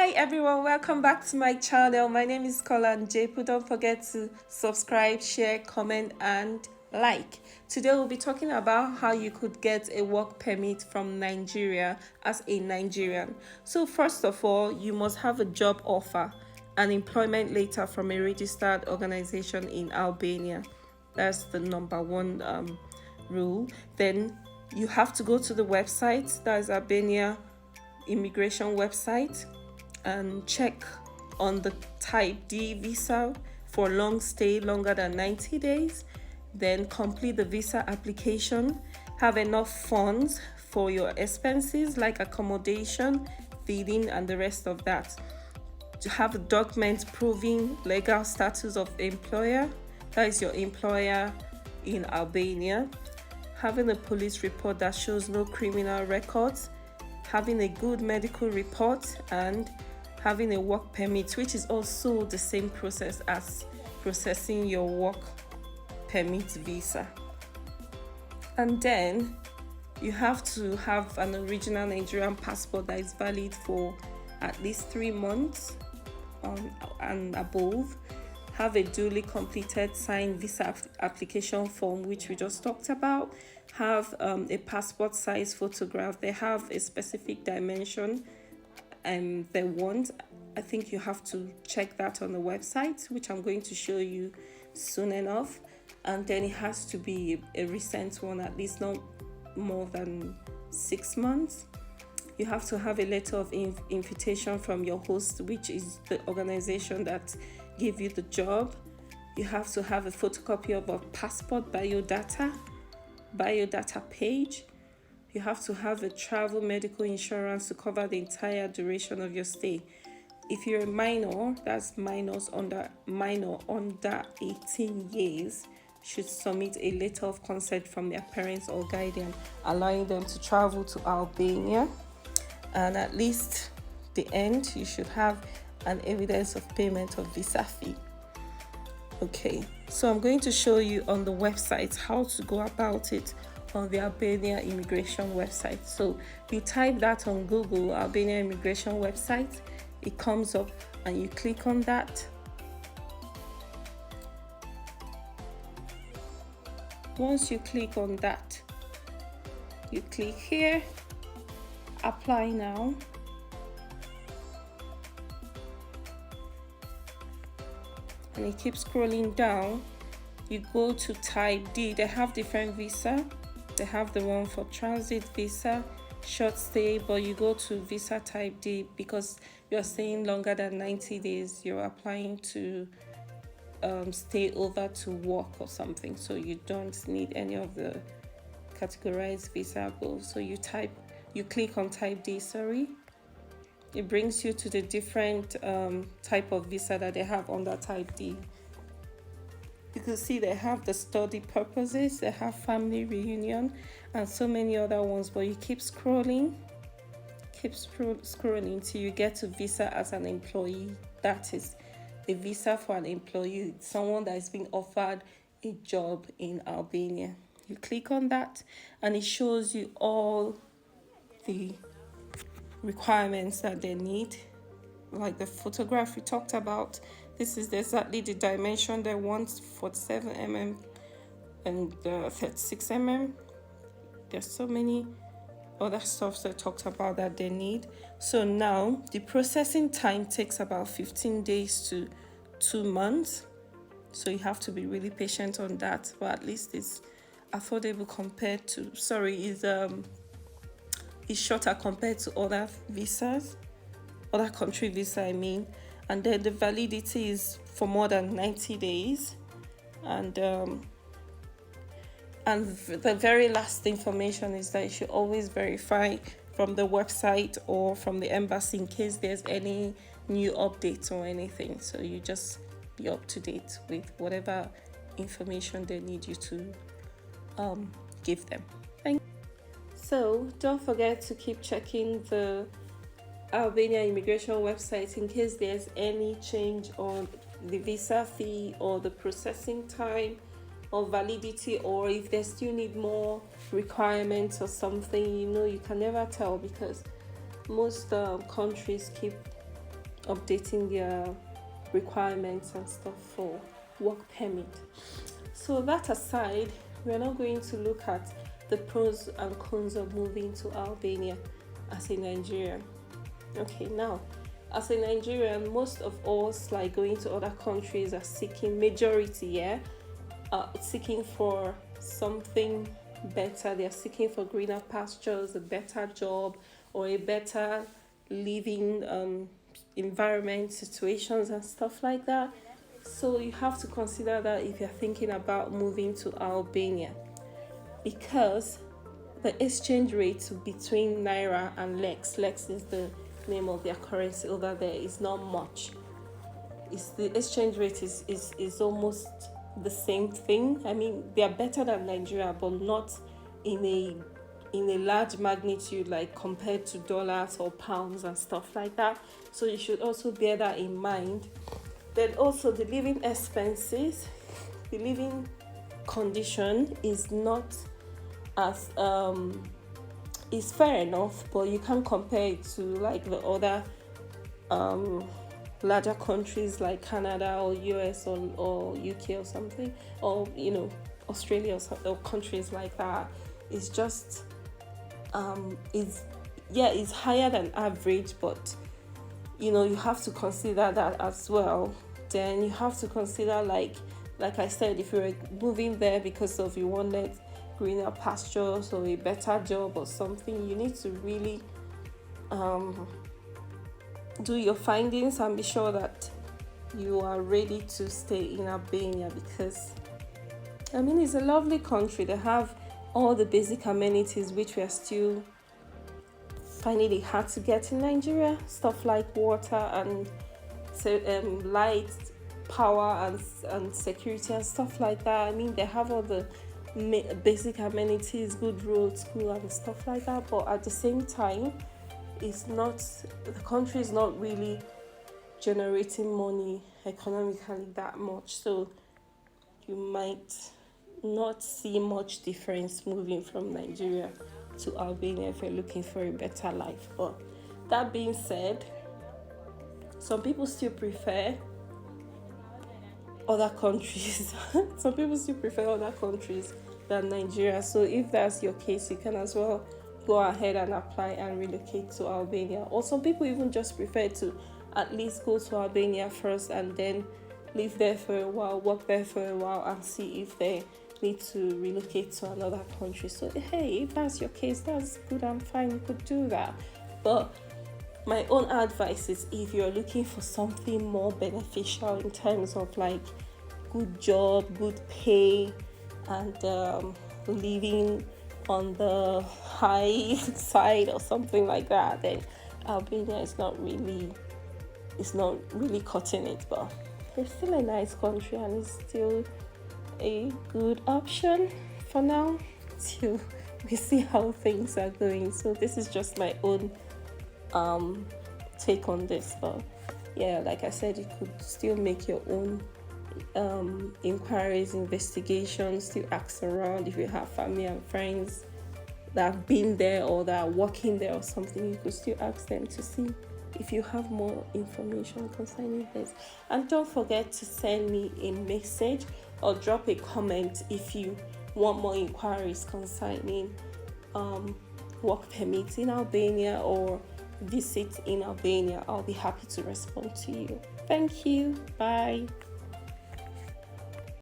Hi everyone, welcome back to my channel. My name is Kolan Jepu. Don't forget to subscribe, share, comment and like. Today we'll be talking about how you could get a work permit from Nigeria as a Nigerian. So first of all, you must have a job offer, an employment letter from a registered organization in Albania. That's the number one rule. Then you have to go to the website, that is Albania Immigration website, and check on the type D visa for long stay longer than 90 days. Then complete the visa application, have enough funds for your expenses like accommodation, feeding and the rest of that. To have a document proving legal status of employer, that is your employer in Albania. Having a police report that shows no criminal records, having a good medical report, and having a work permit, which is also the same process as processing your work permit visa. And then you have to have an original Nigerian passport that is valid for at least 3 months and above. Have a duly completed signed visa application form, which we just talked about. Have a passport size photograph. They have a specific dimension they want. I think you have to check that on the website, which I'm going to show you soon enough. And then it has to be a recent one, at least not more than 6 months. You have to have a letter of invitation from your host, which is the organization that gave you the job. You have to have a photocopy of a passport biodata page. You have to have a travel medical insurance to cover the entire duration of your stay. If you're a minor, that's minor under 18 years, should submit a letter of consent from their parents or guardian allowing them to travel to Albania. And at least the end, you should have an evidence of payment of visa fee. Okay, so I'm going to show you on the website how to go about it on the Albania Immigration website. So you type that on Google, Albania Immigration website, it comes up and you click on that. Once you click on that, you click here, apply now. And it keeps scrolling down. You go to type D. They have different visa. They have the one for transit visa, short stay, but you go to visa type D because you're staying longer than 90 days. You're applying to stay over to work or something, so you don't need any of the categorized visa above. So you click on type D, it brings you to the different type of visa that they have under type D. You can see they have the study purposes, they have family reunion and so many other ones, but you keep scrolling till you get to visa as an employee. That is a visa for an employee, someone that is being offered a job in Albania. You click on that and it shows you all the requirements that they need, like the photograph we talked about. This is exactly the dimension they want, 47 mm and 36 mm. There's so many other stuff they talked about that they need. So now the processing time takes about 15 days to 2 months. So you have to be really patient on that, but at least it's affordable compared to, it's shorter compared to other visas, other country visa I mean. And then the validity is for more than 90 days. And the very last information is that you should always verify from the website or from the embassy in case there's any new updates or anything. So you just be up to date with whatever information they need you to give them. So don't forget to keep checking the Albania Immigration website in case there's any change on the visa fee or the processing time or validity, or if they still need more requirements or something. You can never tell because most countries keep updating their requirements and stuff for work permit. So that aside, we're not going to look at the pros and cons of moving to Albania as a Nigerian. Okay, now as a Nigerian, most of us, like, going to other countries are seeking, majority, seeking for something better. They are seeking for greener pastures, a better job, or a better living environment, situations and stuff like that. So you have to consider that if you're thinking about moving to Albania, because the exchange rate between Naira and Lex is the name of their currency over there, is not much. The exchange rate is almost the same thing. I mean, they are better than Nigeria, but not in a large magnitude, like compared to dollars or pounds and stuff like that. So you should also bear that in mind. Then also the living expenses, the living condition is not as is fair enough, but you can't compare it to like the other larger countries like Canada or US or UK or something, or Australia or countries like that. It's just it's higher than average, but you have to consider that as well. Then you have to consider, like I said, if you're moving there because of you wanted greener pastures or a better job or something, you need to really do your findings and be sure that you are ready to stay in Albania, because it's a lovely country. They have all the basic amenities which we are still finding it hard to get in Nigeria, stuff like water and light, power and security and stuff like that. They have all the basic amenities, good roads, school and stuff like that, but at the same time, the country is not really generating money economically that much, so you might not see much difference moving from Nigeria to Albania if you're looking for a better life. But that being said, some people still prefer other countries. Some people still prefer other countries than Nigeria. So if that's your case, you can as well go ahead and apply and relocate to Albania. Or some people even just prefer to at least go to Albania first and then live there for a while, work there for a while, and see if they need to relocate to another country. So hey, if that's your case, that's good and fine, you could do that. But my own advice is, if you're looking for something more beneficial in terms of like good job, good pay, and living on the high side or something like that, then Albania is not really cutting it. But it's still a nice country and it's still a good option for now till we see how things are going. So this is just my own take on this. But yeah, like I said, you could still make your own inquiries, investigations, still ask around. If you have family and friends that have been there or that are working there or something, you could still ask them to see if you have more information concerning this. And don't forget to send me a message or drop a comment if you want more inquiries concerning work permits in Albania or visit in Albania. I'll be happy to respond to you. Thank you. Bye.